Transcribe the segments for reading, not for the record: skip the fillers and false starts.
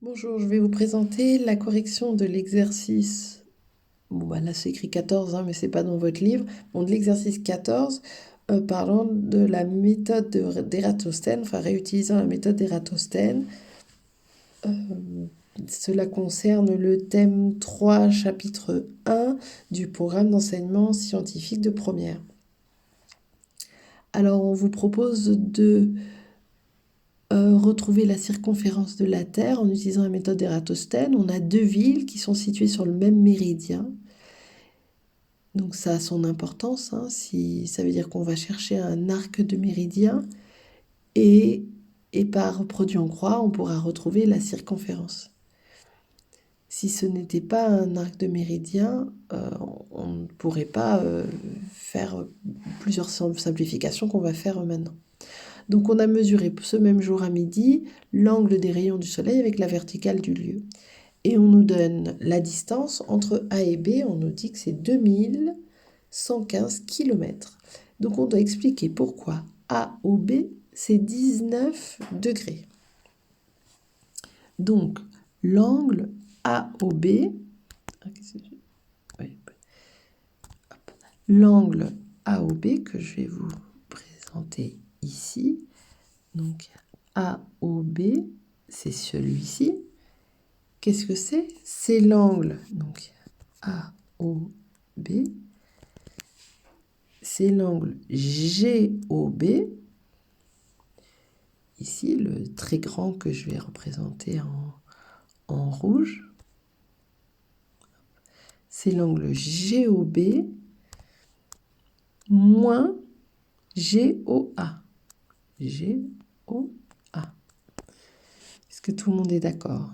Bonjour, je vais vous présenter la correction de l'exercice. Bon, bah là, c'est écrit 14, hein, mais c'est pas dans votre livre. Bon, de l'exercice 14, parlant de la méthode d'Ératosthène, enfin réutilisant la méthode d'Ératosthène. Cela concerne le thème 3, chapitre 1 du programme d'enseignement scientifique de première. Alors, on vous propose de retrouver la circonférence de la Terre en utilisant la méthode d'Ératosthène. On a deux villes qui sont situées sur le même méridien. Donc ça a son importance, hein, si ça veut dire qu'on va chercher un arc de méridien et, et par produit en croix, on pourra retrouver la circonférence. Si ce n'était pas un arc de méridien, on ne pourrait pas faire plusieurs simplifications qu'on va faire maintenant. Donc on a mesuré ce même jour à midi l'angle des rayons du soleil avec la verticale du lieu. Et on nous donne la distance entre A et B, on nous dit que c'est 2115 km. Donc on doit expliquer pourquoi A au B, c'est 19 degrés. Donc l'angle AOB, l'angle AOB que je vais vous présenter ici, donc AOB, c'est celui-ci. Qu'est-ce que c'est? C'est l'angle, donc AOB, c'est l'angle GOB, ici le très grand que je vais représenter en rouge. C'est l'angle GOB moins GOA. GOA. Est-ce que tout le monde est d'accord?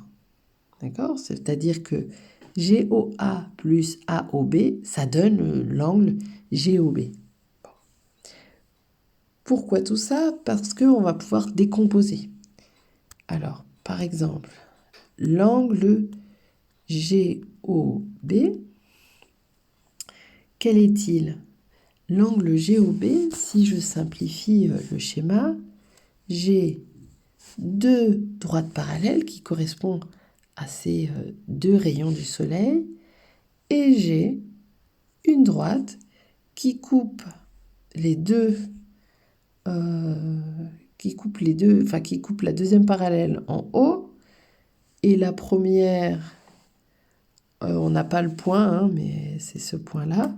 D'accord? C'est-à-dire que GOA plus AOB, ça donne l'angle GOB. Bon. Pourquoi tout ça? Parce qu'on va pouvoir décomposer. Alors, par exemple, l'angle GOB, quel est-il? L'angle GOB, si je simplifie le schéma, j'ai deux droites parallèles qui correspondent à ces deux rayons du soleil et j'ai une droite qui coupe les deux, qui coupe la deuxième parallèle en haut et la première, on n'a pas le point, hein, mais c'est ce point-là,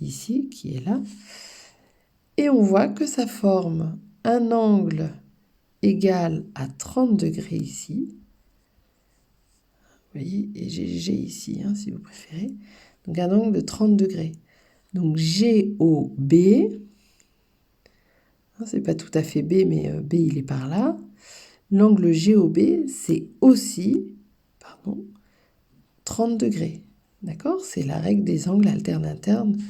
ici, qui est là. Et on voit que ça forme un angle égal à 30 degrés ici. Vous voyez, et j'ai ici, hein, si vous préférez. Donc un angle de 30 degrés. Donc GOB, hein, c'est pas tout à fait B, mais B il est par là. L'angle GOB, c'est aussi 30 degrés. D'accord? C'est la règle des angles alternes-internes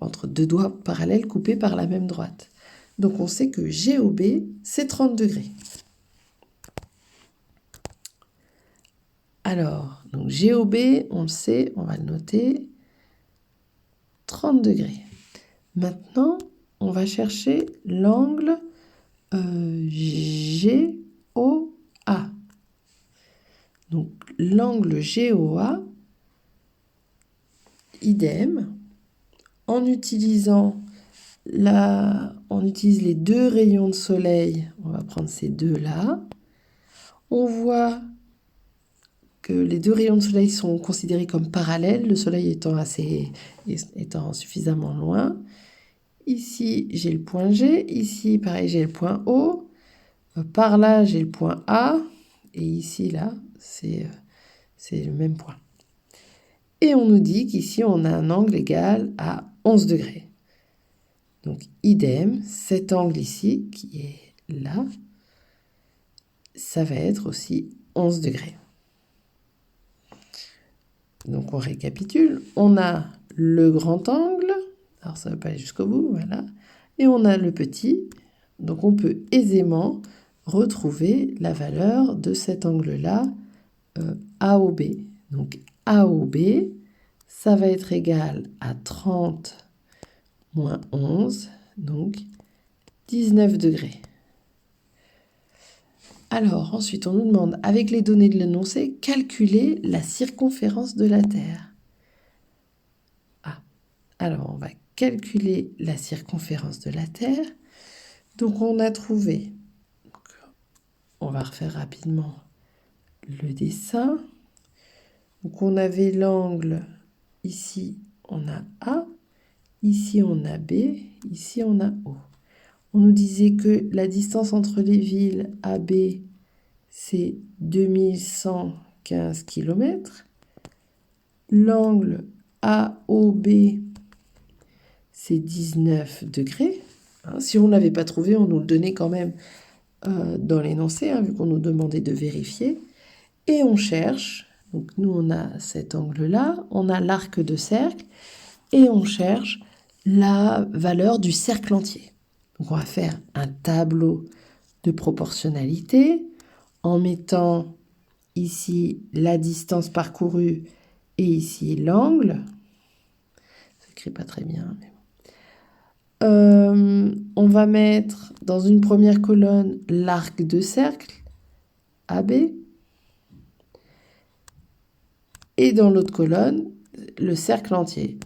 entre deux doigts parallèles coupés par la même droite. Donc on sait que GOB, c'est 30 degrés. Alors, donc GOB, on le sait, on va le noter, 30 degrés. Maintenant, on va chercher l'angle GOA. Donc l'angle GOA, idem, on utilise les deux rayons de soleil, on va prendre ces deux-là. On voit que les deux rayons de soleil sont considérés comme parallèles, le soleil étant suffisamment loin. Ici, j'ai le point G, ici, pareil, j'ai le point O. Par là, j'ai le point A, et ici, là, c'est le même point. Et on nous dit qu'ici, on a un angle égal à 11 degrés. Donc, idem, cet angle ici, qui est là, ça va être aussi 11 degrés. Donc, on récapitule. On a le grand angle, alors ça ne va pas aller jusqu'au bout, voilà. Et on a le petit, donc on peut aisément retrouver la valeur de cet angle-là, AOB. Donc AOB, ça va être égal à 30 moins 11, donc 19 degrés. Alors, ensuite, on nous demande, avec les données de l'énoncé, calculer la circonférence de la Terre. Ah, alors on va calculer la circonférence de la Terre. Donc, on a trouvé, on va refaire rapidement le dessin. Donc, on avait l'angle, ici, on a A, ici, on a B, ici, on a O. On nous disait que la distance entre les villes AB, c'est 2115 km. L'angle AOB, c'est 19 degrés. Hein, si on ne l'avait pas trouvé, on nous le donnait quand même dans l'énoncé, hein, vu qu'on nous demandait de vérifier. Et on cherche, donc nous on a cet angle-là, on a l'arc de cercle, et on cherche la valeur du cercle entier. Donc on va faire un tableau de proportionnalité en mettant ici la distance parcourue et ici l'angle. Ça s'écrit pas très bien. Mais on va mettre dans une première colonne l'arc de cercle AB et dans l'autre colonne le cercle entier.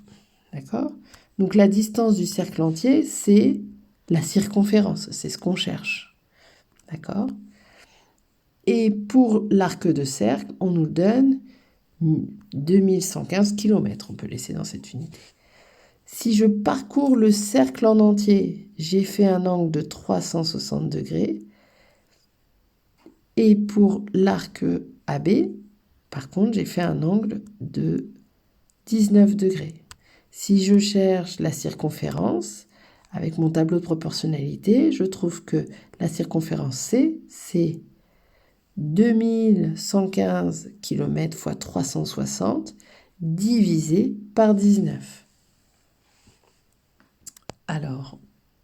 D'accord ? Donc la distance du cercle entier, c'est la circonférence, c'est ce qu'on cherche. D'accord ? Et pour l'arc de cercle, on nous donne 2115 km. On peut laisser dans cette unité. Si je parcours le cercle en entier, j'ai fait un angle de 360 degrés. Et pour l'arc AB, par contre, j'ai fait un angle de 19 degrés. Si je cherche la circonférence, avec mon tableau de proportionnalité, je trouve que la circonférence C, c'est 2115 km x 360 divisé par 19. Alors,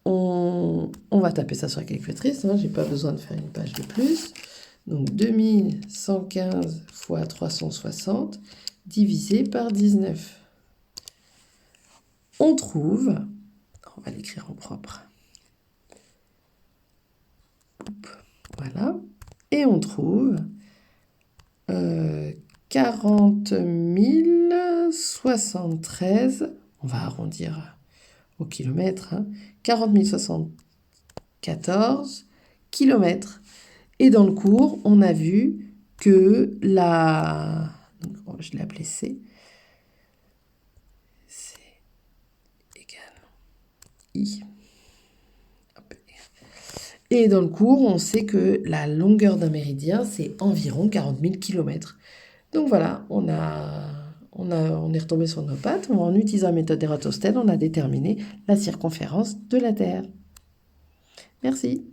on va taper ça sur la calculatrice, hein, j'ai pas besoin de faire une page de plus. Donc 2115 x 360 divisé par 19. On trouve, on va l'écrire en propre. Voilà. Et on trouve 40 073, on va arrondir au kilomètre, hein, 40 074 kilomètres. Et dans le cours, on a vu que la... Donc, je l'ai appelé C. C égale I. Et dans le cours, on sait que la longueur d'un méridien, c'est environ 40 000 km. Donc voilà, on est retombé sur nos pattes. En utilisant la méthode d'Ératosthène, on a déterminé la circonférence de la Terre. Merci.